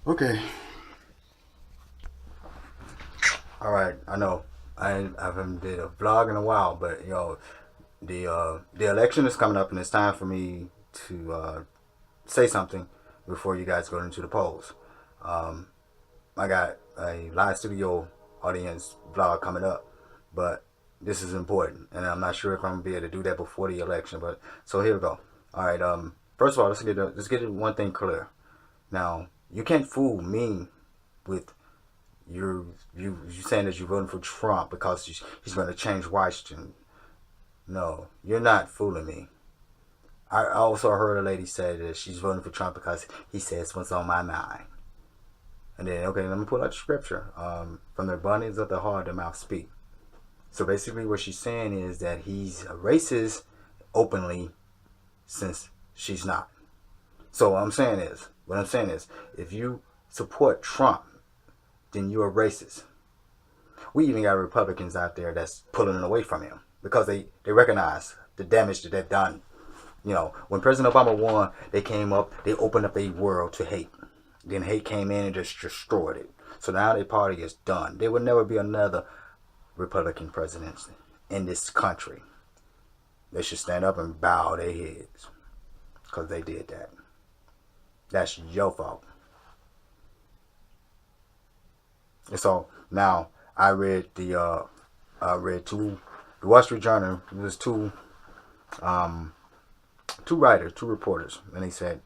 Okay. All right. I know I haven't did a vlog in a while, but yo, the election is coming up, and it's time for me to say something before you guys go into the polls. Um, I got a live studio audience vlog coming up, but this is important, and I'm not sure if I'm gonna be able to do that before the election. But so here we go. All right. First of all, let's get one thing clear. Now, you can't fool me with you saying that you're voting for Trump because he's going to change Washington. No, you're not fooling me. I also heard a lady say that she's voting for Trump because he says what's on my mind. And then, okay, let me pull out the scripture. From the abundance of the heart, the mouth speak. So basically, what she's saying is that he's a racist openly, since she's not. So what I'm saying is, if you support Trump, then you're a racist. We even got Republicans out there that's pulling it away from him because they recognize the damage that they've done. When President Obama won, they came up, they opened up a world to hate. Then hate came in and just destroyed it. So now their party is done. There will never be another Republican president in this country. They should stand up and bow their heads because they did that. That's your fault. And so now I read the Wall Street Journal. It was two writers, two reporters, and they said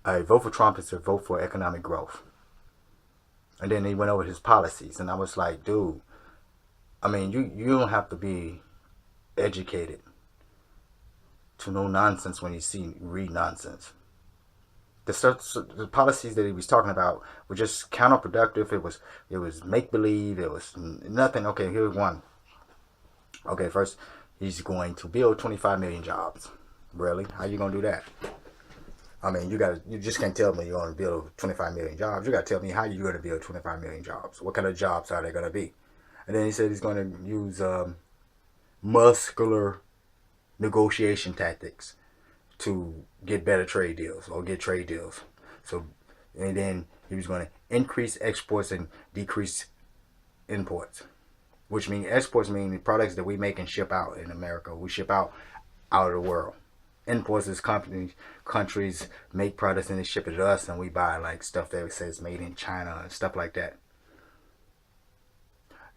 a vote for Trump is a vote for economic growth. And then they went over his policies, and I was like, dude, I mean, you don't have to be educated to know nonsense when you read nonsense. The policies that he was talking about were just counterproductive. It was make believe. It was nothing. Okay, here's one. Okay, first he's going to build 25 million jobs. Really? How you gonna do that? I mean, you just can't tell me you're gonna build 25 million jobs. You gotta tell me how you're gonna build 25 million jobs. What kind of jobs are they gonna be? And then he said he's gonna use muscular negotiation tactics to get better trade deals or get trade deals. So, and then he was going to increase exports and decrease imports, which means exports mean the products that we make and ship out in America. We ship out of the world. Imports is countries make products and they ship it to us, and we buy like stuff that says made in China and stuff like that.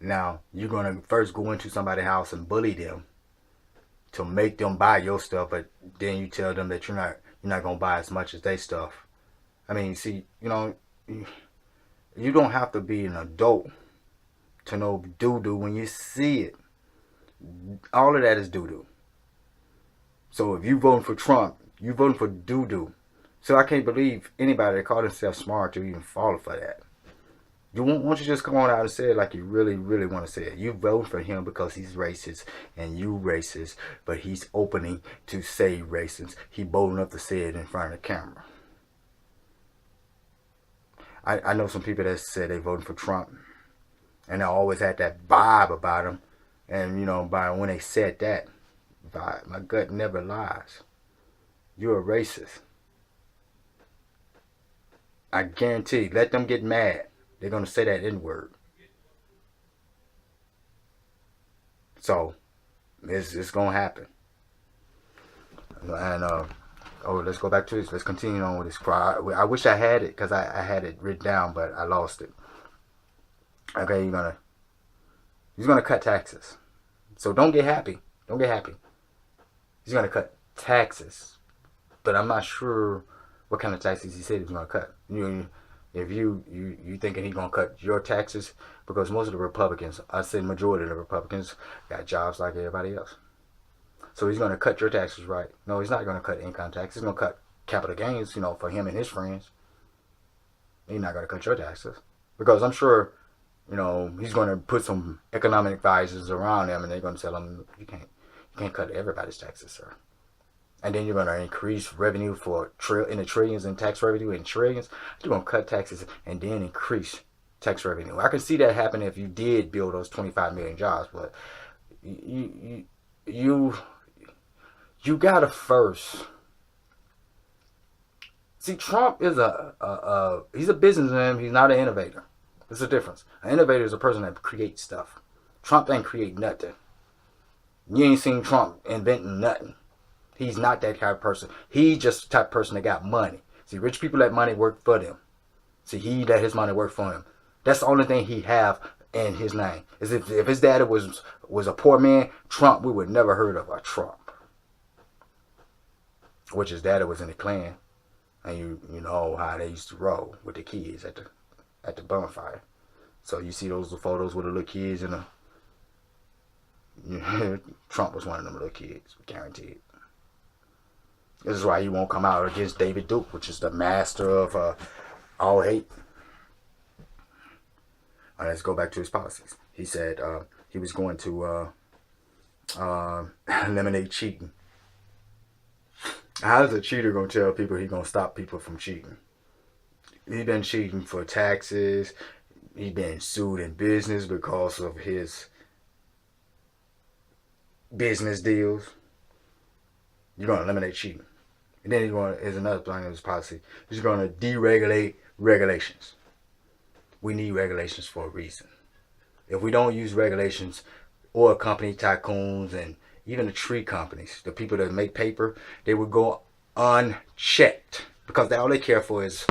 Now you're gonna first go into somebody's house and bully them to make them buy your stuff, but then you tell them that you're not gonna buy as much as they stuff. I mean, see, you don't have to be an adult to know doo doo when you see it. All of that is doo doo. So if you voting for Trump, you voting for doo doo. So I can't believe anybody that call themselves smart to even fall for that. You won't you just come on out and say it like you really, really want to say it. You vote for him because he's racist and you racist, but he's opening to say racist. He bold enough to say it in front of the camera. I know some people that said they voted for Trump and they always had that vibe about him. And by when they said that vibe, my gut never lies. You're a racist. I guarantee. Let them get mad. They're going to say that N word. So, it's going to happen. And, let's go back to this. Let's continue on with this. I wish I had it because I had it written down, but I lost it. Okay, he's going to cut taxes. So don't get happy. Don't get happy. He's going to cut taxes. But I'm not sure what kind of taxes he said he's going to cut. If you thinking he's gonna cut your taxes, because most of the Republicans, I said majority of the Republicans, got jobs like everybody else. So he's gonna cut your taxes, right? No, he's not gonna cut income tax. He's gonna cut capital gains, for him and his friends. He's not gonna cut your taxes because I'm sure, he's gonna put some economic advisors around him, and they're gonna tell him you can't cut everybody's taxes, sir. And then you're going to increase revenue in the trillions in tax revenue in trillions. You're going to cut taxes and then increase tax revenue. I can see that happen if you did build those 25 million jobs, but you gotta first See, Trump is he's a businessman. He's not an innovator. There's a difference. An innovator is a person that creates stuff. Trump ain't create nothing. You ain't seen Trump inventing nothing. He's not that type of person. He's just the type of person that got money. See, rich people let money work for them. See, he let his money work for him. That's the only thing he have in his name. Is if his daddy was a poor man, Trump, we would never heard of a Trump. Which his daddy was in the Klan. And you know how they used to roll with the kids at the bonfire. So you see those photos with the little kids and Trump was one of them little kids, guaranteed. This is why he won't come out against David Duke, which is the master of all hate. Let's go back to his policies. He said he was going to eliminate cheating. How's a cheater going to tell people he's going to stop people from cheating? He's been cheating for taxes. He's been sued in business because of his business deals. You're going to eliminate cheating. And then here's another thing in his policy. He's going to deregulate regulations. We need regulations for a reason. If we don't use regulations, oil company tycoons and even the tree companies, the people that make paper, they would go unchecked because all they care for is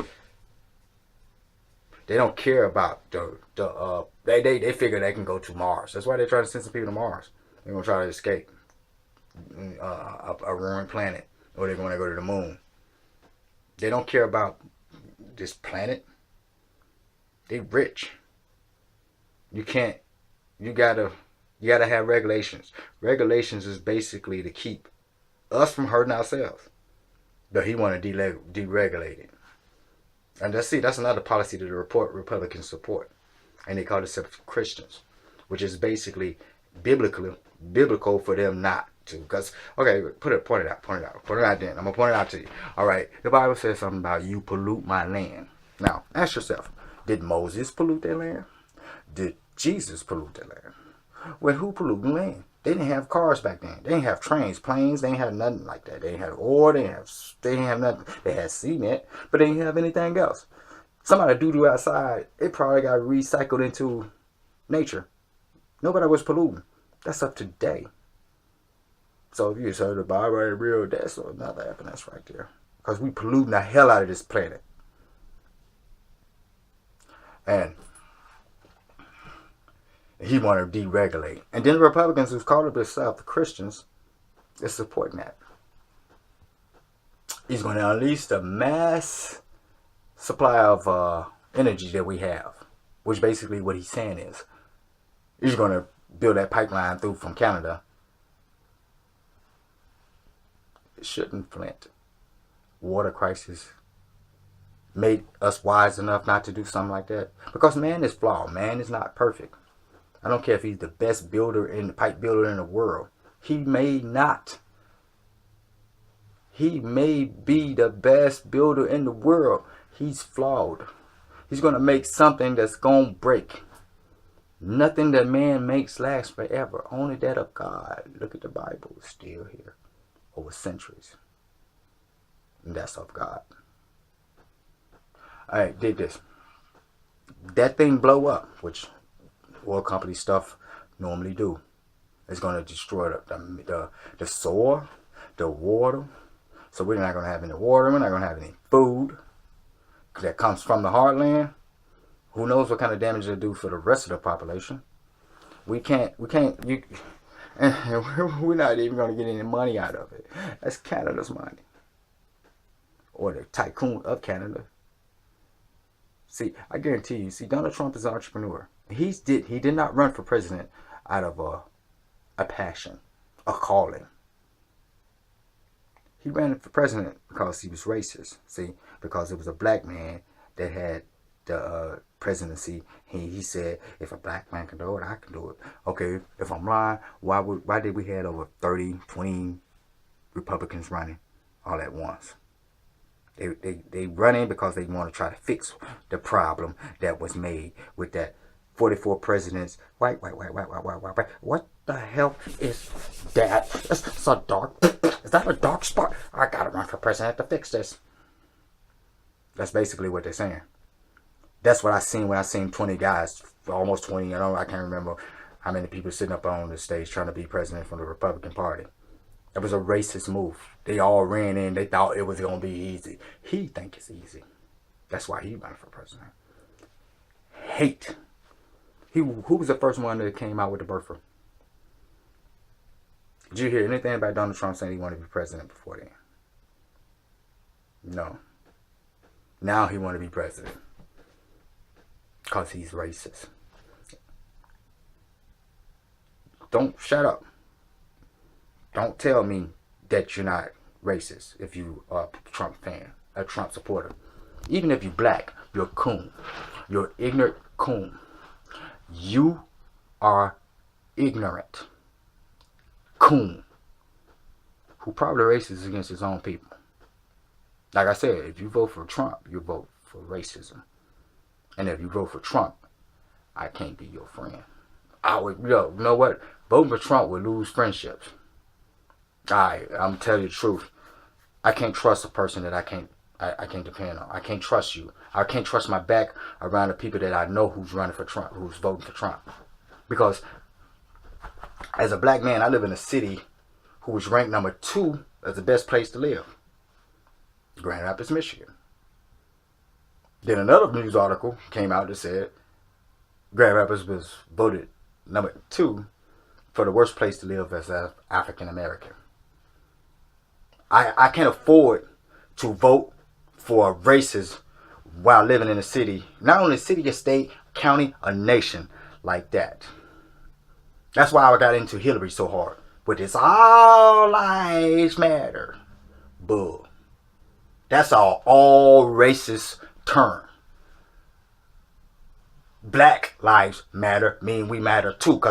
they don't care about they figure they can go to Mars. That's why they're trying to send some people to Mars. They're gonna try to escape a ruined planet, or they're gonna go to the moon. They don't care about this planet. They rich. You gotta have regulations. Regulations is basically to keep us from hurting ourselves. But he want to deregulate it. And that's another policy that the Republicans support. And they call themselves Christians. Which is basically biblical for them not to. Because, okay, point it out then. I'm going to point it out to you. Alright, the Bible says something about you pollute my land. Now, ask yourself, did Moses pollute their land? Did Jesus pollute their land? Well, who polluted the land? They didn't have cars back then. They didn't have trains, planes. They didn't have nothing like that. They didn't have oil. They didn't have nothing. They had cement, but they didn't have anything else. Somebody doo-doo outside, it probably got recycled into nature. Nobody was polluting. That's up to today. So if you say the Bible ain't real, that's another evidence right there. Because we polluting the hell out of this planet. And he wanted to deregulate. And then the Republicans who called themselves the Christians is supporting that. He's going to unleash the mass supply of energy that we have. Which basically what he's saying is, he's going to build that pipeline through from Canada. It shouldn't Flint. Water crisis made us wise enough not to do something like that. Because man is flawed. Man is not perfect. I don't care if he's the best pipe builder in the world. He may not. He may be the best builder in the world. He's flawed. He's going to make something that's going to break. Nothing that man makes lasts forever. Only that of God. Look at the Bible. It's still here. Over centuries. And that's of God. Alright, dig this. That thing blow up, which oil company stuff normally do. It's going to destroy the soil, the water. So we're not going to have any water. We're not going to have any food that comes from the heartland. Who knows what kind of damage it'll do for the rest of the population. We're not even going to get any money out of it. That's Canada's money. Or the tycoon of Canada. See, I guarantee you, Donald Trump is an entrepreneur. He did not run for president out of a passion, a calling. He ran for president because he was racist. See, because it was a black man that had the presidency. He said, if a black man can do it, I can do it. Okay, if I'm lying, why did we have over 30, 20 Republicans running all at once? They running because they want to try to fix the problem that was made with that 44 presidents. White. What the hell is that? It's a dark. Is that a dark spot? I gotta run for president to fix this. That's basically what they're saying. That's what I seen when I seen 20 guys, almost 20. I can't remember how many people sitting up on the stage trying to be president from the Republican Party. It was a racist move. They all ran in. They thought it was going to be easy. He think it's easy. That's why he ran for president. Hate. Who was the first one that came out with the birther? Did you hear anything about Donald Trump saying he wanted to be president before then? No. Now he want to be president. Because he's racist. Don't shut up. Don't tell me that you're not racist if you are a Trump fan, a Trump supporter. Even if you're black, you're a coon. You're ignorant coon. You are ignorant coon who probably racist against his own people. Like I said, if you vote for Trump, you vote for racism. And if you vote for Trump, I can't be your friend. You know what? Voting for Trump will lose friendships. I'm telling you the truth. I can't trust a person that I can't depend on. I can't trust you. I can't trust my back around the people that I know who's running for Trump, who's voting for Trump. Because as a black man, I live in a city who was ranked number 2 as the best place to live. Grand Rapids, Michigan. Then another news article came out that said Grand Rapids was voted number 2 for the worst place to live as an African American. I can't afford to vote for a racist while living in a city, not only a city, a state, county, a nation like that. That's why I got into Hillary so hard with this all lives matter bull. That's all racist term. Black lives matter mean we matter too, because